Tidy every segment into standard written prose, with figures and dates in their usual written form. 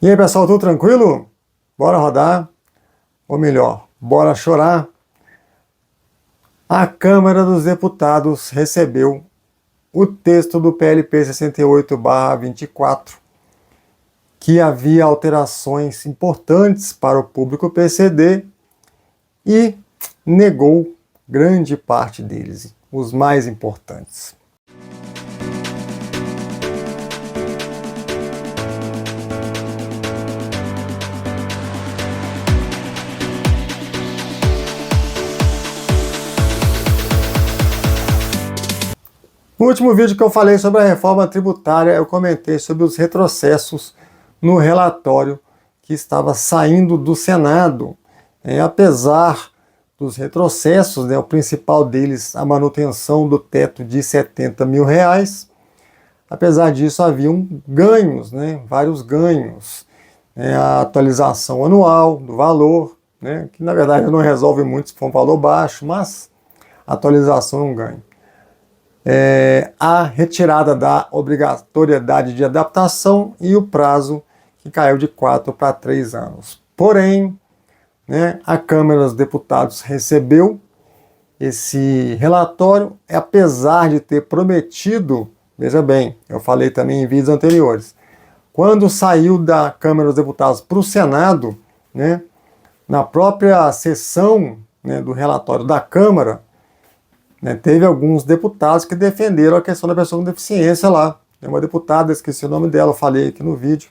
E aí, pessoal, tudo tranquilo? Bora rodar? Ou melhor, bora chorar? A Câmara dos Deputados recebeu o texto do PLP 68/24, que havia alterações importantes para o público PCD e negou grande parte deles, os mais importantes. No último vídeo que eu falei sobre a reforma tributária, eu comentei sobre os retrocessos no relatório que estava saindo do Senado. Apesar dos retrocessos, o principal deles, a manutenção do teto de R$70 mil, apesar disso haviam ganhos, vários ganhos. A atualização anual do valor, que na verdade não resolve muito se for um valor baixo, mas a atualização é um ganho. A retirada da obrigatoriedade de adaptação e o prazo que caiu de 4 para 3 anos. Porém, a Câmara dos Deputados recebeu esse relatório, apesar de ter prometido, veja bem, eu falei também em vídeos anteriores, quando saiu da Câmara dos Deputados para o Senado, na própria sessão do relatório da Câmara, teve alguns deputados que defenderam a questão da pessoa com deficiência lá. Tem uma deputada, esqueci o nome dela, eu falei aqui no vídeo,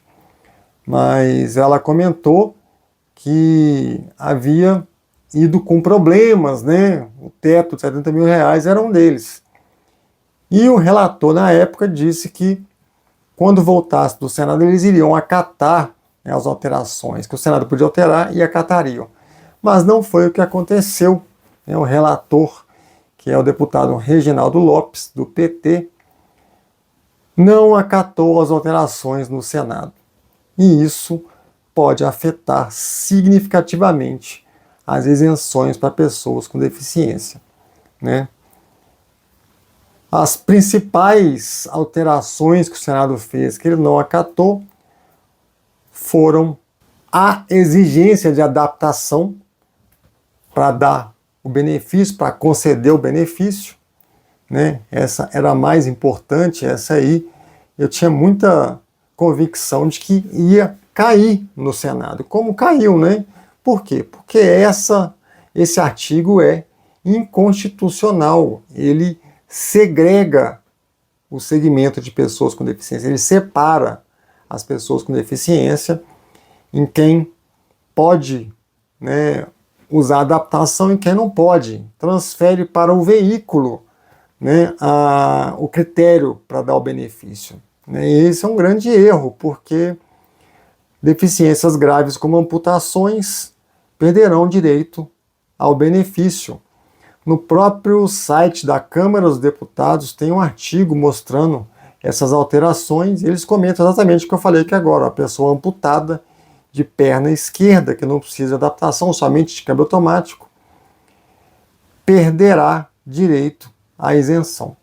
mas ela comentou que havia ido com problemas, o teto de R$70 mil era um deles. E o relator, na época, disse que quando voltasse do Senado, eles iriam acatar as alterações, que o Senado podia alterar e acatariam. Mas não foi o que aconteceu. O relator, que é o deputado Reginaldo Lopes, do PT, não acatou as alterações no Senado. E isso pode afetar significativamente as isenções para pessoas com deficiência. As principais alterações que o Senado fez, que ele não acatou, foram a exigência de adaptação para dar o benefício, para conceder o benefício, Essa era a mais importante, essa aí eu tinha muita convicção de que ia cair no Senado. Como caiu, Por quê? Porque esse artigo é inconstitucional, ele segrega o segmento de pessoas com deficiência, ele separa as pessoas com deficiência em quem pode, usar adaptação e quem não pode. Transfere para o veículo o critério para dar o benefício. E esse é um grande erro, porque deficiências graves como amputações perderão direito ao benefício. No próprio site da Câmara dos Deputados tem um artigo mostrando essas alterações, e eles comentam exatamente o que eu falei aqui agora. A pessoa amputada de perna esquerda, que não precisa de adaptação, somente de câmbio automático, perderá direito à isenção.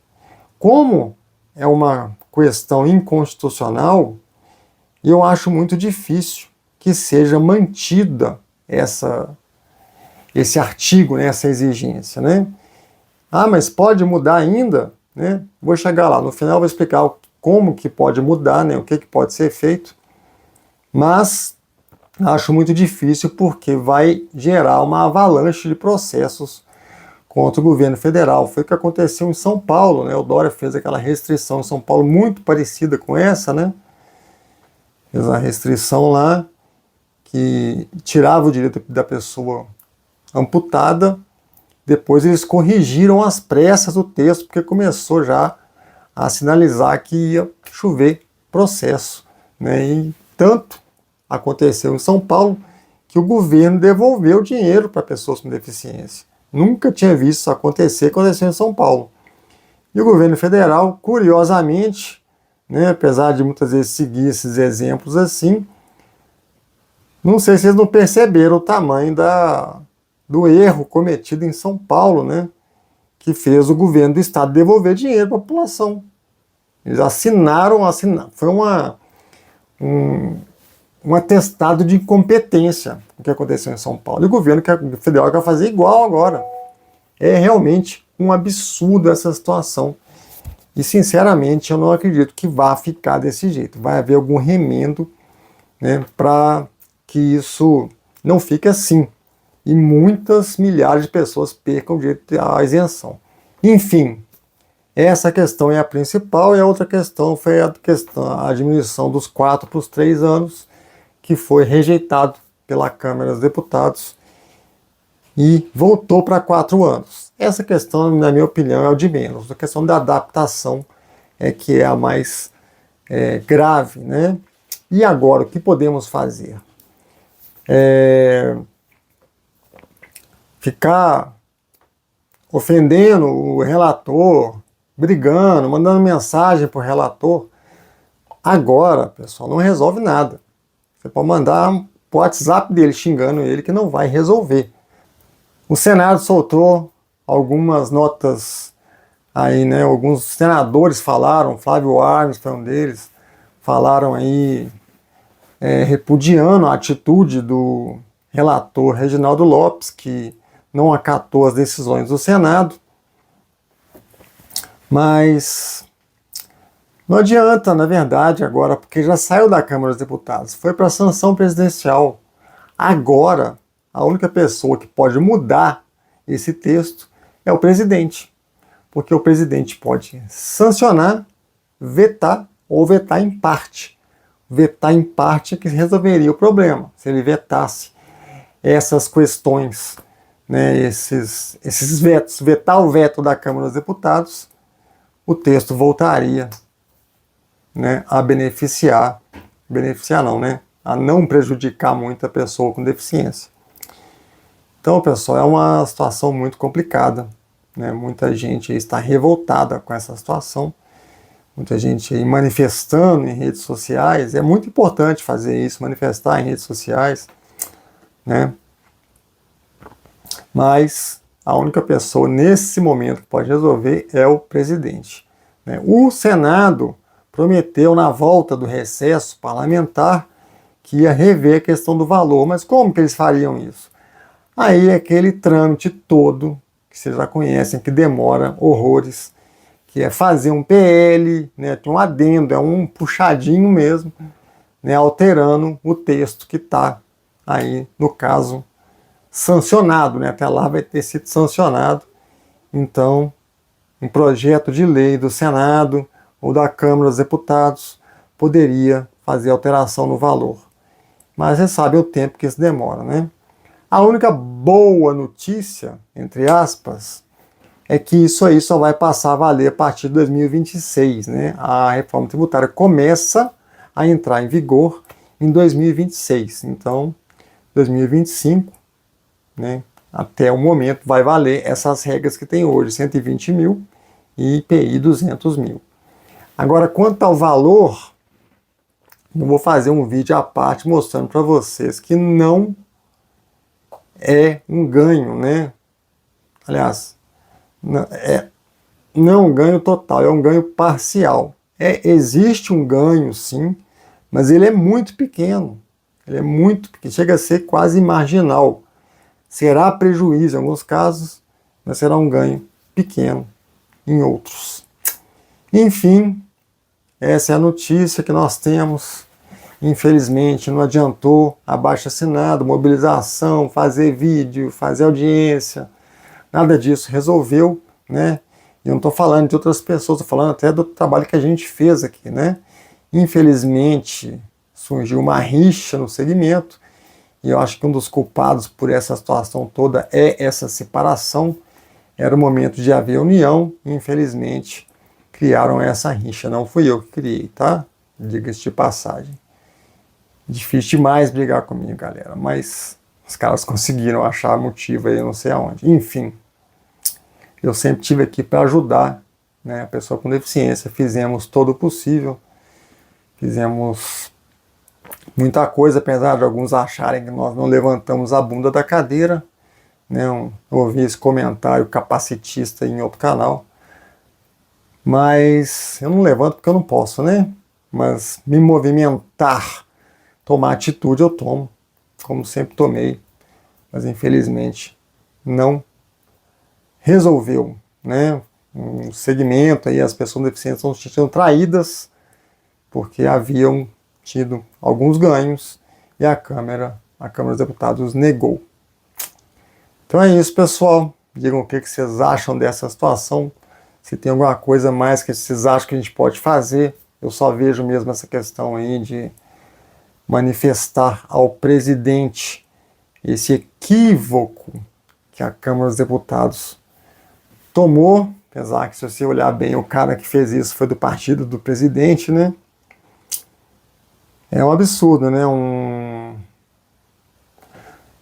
Como é uma questão inconstitucional, eu acho muito difícil que seja mantida esse artigo, essa exigência. Mas pode mudar ainda? Vou chegar lá. No final eu vou explicar como que pode mudar, o que pode ser feito. Mas acho muito difícil porque vai gerar uma avalanche de processos contra o governo federal. Foi o que aconteceu em São Paulo, O Dória fez aquela restrição em São Paulo muito parecida com essa, Fez uma restrição lá que tirava o direito da pessoa amputada. Depois eles corrigiram às pressas o texto, porque começou já a sinalizar que ia chover processo. E tanto aconteceu em São Paulo que o governo devolveu dinheiro para pessoas com deficiência. Nunca tinha visto isso acontecer, aconteceu em São Paulo. E o governo federal, curiosamente, apesar de muitas vezes seguir esses exemplos assim, não sei se eles não perceberam o tamanho do erro cometido em São Paulo, que fez o governo do estado devolver dinheiro para a população. Eles assinaram, foi um atestado de incompetência o que aconteceu em São Paulo. E o governo federal quer fazer igual agora. É realmente um absurdo essa situação. E, sinceramente, eu não acredito que vá ficar desse jeito. Vai haver algum remendo, né, para que isso não fique assim. E muitas milhares de pessoas percam o direito à isenção. Enfim, essa questão é a principal, e a outra questão foi a diminuição dos 4 para os 3 anos, que foi rejeitado pela Câmara dos Deputados e voltou para 4 anos. Essa questão, na minha opinião, é o de menos. A questão da adaptação é que é a mais grave, né? E agora, o que podemos fazer? Ficar ofendendo o relator, brigando, mandando mensagem para o relator. Agora, pessoal, não resolve nada. Você pode mandar para o WhatsApp dele xingando ele, que não vai resolver. O Senado soltou algumas notas aí, né? Alguns senadores falaram, Flávio Arnes foi um deles, falaram aí repudiando a atitude do relator Reginaldo Lopes, que não acatou as decisões do Senado. Mas não adianta, na verdade, agora, porque já saiu da Câmara dos Deputados, foi para a sanção presidencial. Agora, a única pessoa que pode mudar esse texto é o presidente, porque o presidente pode sancionar, vetar ou vetar em parte. Vetar em parte é que resolveria o problema. Se ele vetasse essas questões, né, esses vetos, vetar o veto da Câmara dos Deputados, o texto voltaria, né, a beneficiar não, né, a não prejudicar muita pessoa com deficiência. Então, pessoal, é uma situação muito complicada, né? Muita gente está revoltada com essa situação, muita gente aí manifestando em redes sociais. É muito importante fazer isso, manifestar em redes sociais, né? Mas a única pessoa nesse momento que pode resolver é o presidente, né? O Senado prometeu na volta do recesso parlamentar que ia rever a questão do valor, mas como que eles fariam isso? Aí aquele trâmite todo, que vocês já conhecem, que demora horrores, que é fazer um PL, né, tem um adendo, é um puxadinho mesmo, né, alterando o texto que está aí, no caso, sancionado, né, até lá vai ter sido sancionado. Então, um projeto de lei do Senado ou da Câmara dos Deputados poderia fazer alteração no valor. Mas você sabe o tempo que isso demora, né? A única boa notícia, entre aspas, é que isso aí só vai passar a valer a partir de 2026, né? A reforma tributária começa a entrar em vigor em 2026. Então, 2025, né, até o momento, vai valer essas regras que tem hoje, 120 mil e IPI 200 mil. Agora, quanto ao valor, eu vou fazer um vídeo à parte mostrando para vocês que não é um ganho, né? Aliás, não é um ganho total, é um ganho parcial. Existe um ganho, sim, mas ele é muito pequeno. Ele é muito pequeno, chega a ser quase marginal. Será prejuízo em alguns casos, mas será um ganho pequeno em outros. Enfim, essa é a notícia que nós temos. Infelizmente, não adiantou abaixo-assinado, mobilização, fazer vídeo, fazer audiência, nada disso resolveu, né? E eu não estou falando de outras pessoas, estou falando até do trabalho que a gente fez aqui, né? Infelizmente, surgiu uma rixa no segmento, e eu acho que um dos culpados por essa situação toda é essa separação. Era o momento de haver união, e infelizmente criaram essa rixa. Não fui eu que criei, tá? Diga-se de passagem. Difícil demais brigar comigo, galera, mas os caras conseguiram achar motivo aí, eu não sei aonde. Enfim, eu sempre estive aqui para ajudar, né, a pessoa com deficiência. Fizemos todo o possível, fizemos muita coisa, apesar de alguns acharem que nós não levantamos a bunda da cadeira, né? Eu ouvi esse comentário capacitista em outro canal, mas eu não levanto porque eu não posso, né? Mas me movimentar tomar atitude, eu tomo, como sempre tomei, mas infelizmente não resolveu, né? Um segmento aí, as pessoas deficientes estão se sentindo traídas porque haviam tido alguns ganhos e a Câmara dos Deputados negou. Então é isso, pessoal. Digam o que vocês acham dessa situação. Se tem alguma coisa mais que vocês acham que a gente pode fazer. Eu só vejo mesmo essa questão aí de manifestar ao presidente esse equívoco que a Câmara dos Deputados tomou, apesar que se você olhar bem, o cara que fez isso foi do partido do presidente, né? É um absurdo, né? Um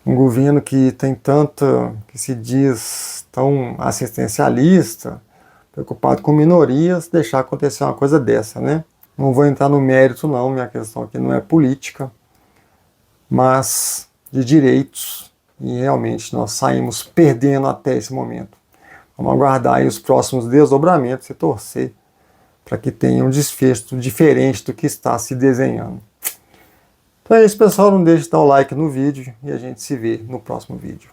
governo que tem tanta, que se diz tão assistencialista, preocupado com minorias, deixar acontecer uma coisa dessa, né? Não vou entrar no mérito não, minha questão aqui não é política, mas de direitos, e realmente nós saímos perdendo até esse momento. Vamos aguardar aí os próximos desdobramentos e torcer para que tenha um desfecho diferente do que está se desenhando. Então é isso, pessoal. Não deixe de dar o like no vídeo e a gente se vê no próximo vídeo.